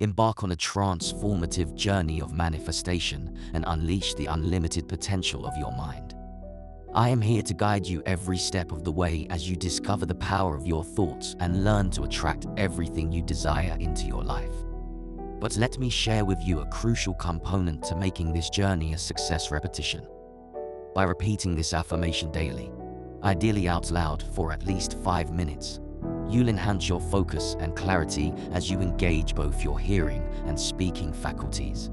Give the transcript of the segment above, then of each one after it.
Embark on a transformative journey of manifestation and unleash the unlimited potential of your mind. I am here to guide you every step of the way as you discover the power of your thoughts and learn to attract everything you desire into your life. But let me share with you a crucial component to making this journey a success: repetition. By repeating this affirmation daily, ideally out loud for at least 5 minutes, you'll enhance your focus and clarity as you engage both your hearing and speaking faculties.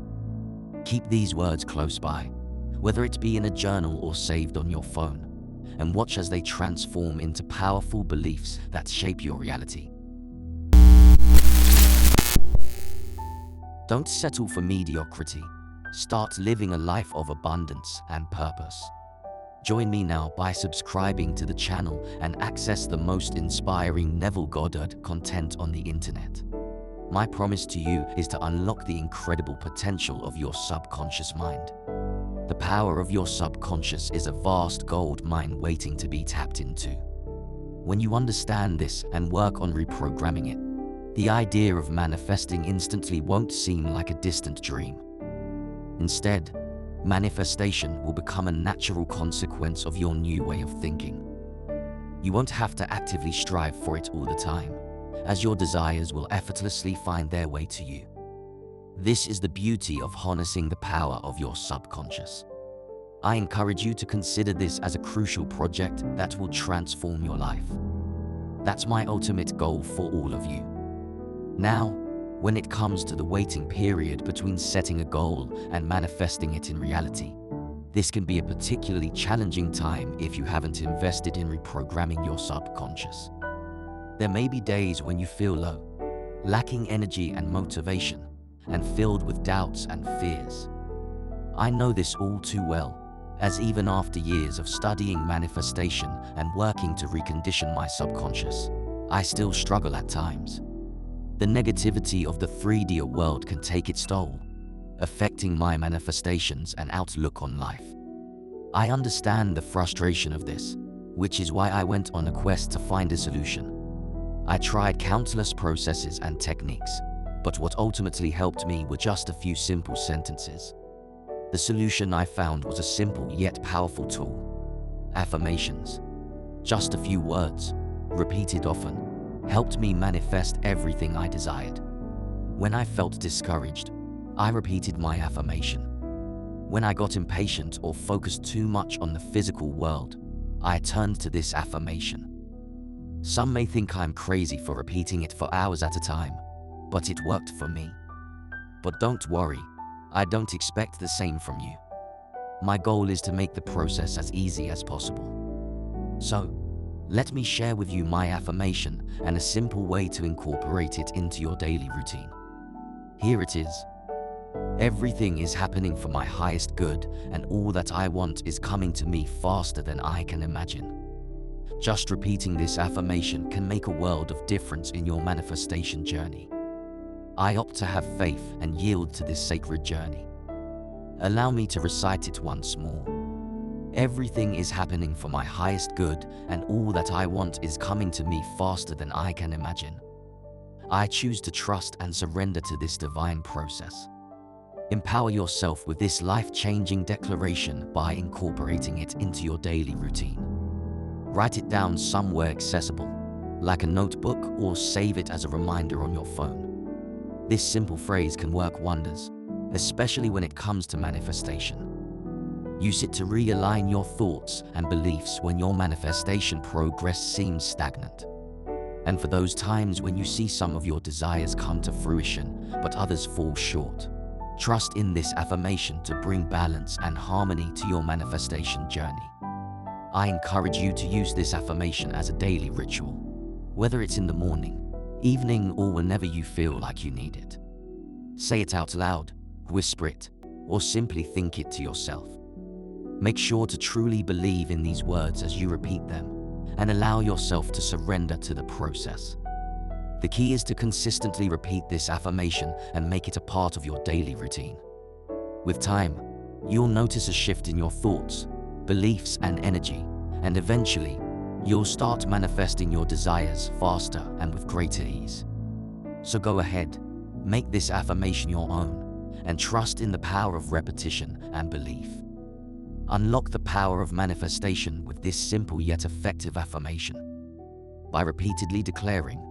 Keep these words close by, whether it be in a journal or saved on your phone, and watch as they transform into powerful beliefs that shape your reality. Don't settle for mediocrity. Start living a life of abundance and purpose. Join me now by subscribing to the channel and access the most inspiring Neville Goddard content on the internet. My promise to you is to unlock the incredible potential of your subconscious mind. The power of your subconscious is a vast gold mine waiting to be tapped into. When you understand this and work on reprogramming it, the idea of manifesting instantly won't seem like a distant dream. Instead, manifestation will become a natural consequence of your new way of thinking. You won't have to actively strive for it all the time, as your desires will effortlessly find their way to you. This is the beauty of harnessing the power of your subconscious. I encourage you to consider this as a crucial project that will transform your life. That's my ultimate goal for all of you. Now, when it comes to the waiting period between setting a goal and manifesting it in reality, this can be a particularly challenging time if you haven't invested in reprogramming your subconscious. There may be days when you feel low, lacking energy and motivation, and filled with doubts and fears. I know this all too well, as even after years of studying manifestation and working to recondition my subconscious, I still struggle at times. The negativity of the 3D world can take its toll, affecting my manifestations and outlook on life. I understand the frustration of this, which is why I went on a quest to find a solution. I tried countless processes and techniques, but what ultimately helped me were just a few simple sentences. The solution I found was a simple yet powerful tool: affirmations. Just a few words, repeated often, helped me manifest everything I desired. When I felt discouraged, I repeated my affirmation. When I got impatient or focused too much on the physical world, I turned to this affirmation. Some may think I'm crazy for repeating it for hours at a time, but it worked for me. But don't worry, I don't expect the same from you. My goal is to make the process as easy as possible. So, let me share with you my affirmation and a simple way to incorporate it into your daily routine. Here it is. Everything is happening for my highest good, and all that I want is coming to me faster than I can imagine. Just repeating this affirmation can make a world of difference in your manifestation journey. I opt to have faith and yield to this sacred journey. Allow me to recite it once more. Everything is happening for my highest good, and all that I want is coming to me faster than I can imagine. I choose to trust and surrender to this divine process. Empower yourself with this life-changing declaration by incorporating it into your daily routine. Write it down somewhere accessible, like a notebook, or save it as a reminder on your phone. This simple phrase can work wonders, especially when it comes to manifestation. Use it to realign your thoughts and beliefs when your manifestation progress seems stagnant. And for those times when you see some of your desires come to fruition, but others fall short, trust in this affirmation to bring balance and harmony to your manifestation journey. I encourage you to use this affirmation as a daily ritual, whether it's in the morning, evening, or whenever you feel like you need it. Say it out loud, whisper it, or simply think it to yourself. Make sure to truly believe in these words as you repeat them, and allow yourself to surrender to the process. The key is to consistently repeat this affirmation and make it a part of your daily routine. With time, you'll notice a shift in your thoughts, beliefs, and energy, and eventually, you'll start manifesting your desires faster and with greater ease. So go ahead, Make this affirmation your own and trust in the power of repetition and belief. Unlock the power of manifestation with this simple yet effective affirmation. By repeatedly declaring,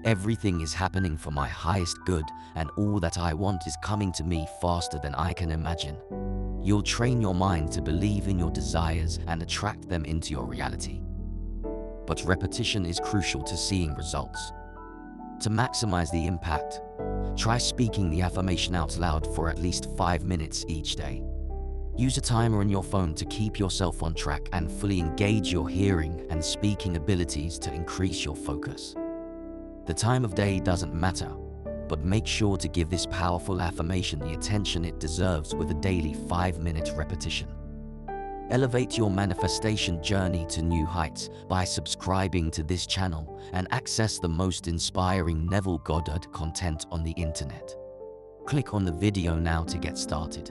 "Everything is happening for my highest good, and all that I want is coming to me faster than I can imagine," you'll train your mind to believe in your desires and attract them into your reality. But repetition is crucial to seeing results. To maximize the impact, try speaking the affirmation out loud for at least 5 minutes each day. Use a timer on your phone to keep yourself on track and fully engage your hearing and speaking abilities to increase your focus. The time of day doesn't matter, but make sure to give this powerful affirmation the attention it deserves with a daily 5-minute repetition. Elevate your manifestation journey to new heights by subscribing to this channel and access the most inspiring Neville Goddard content on the internet. Click on the video now to get started.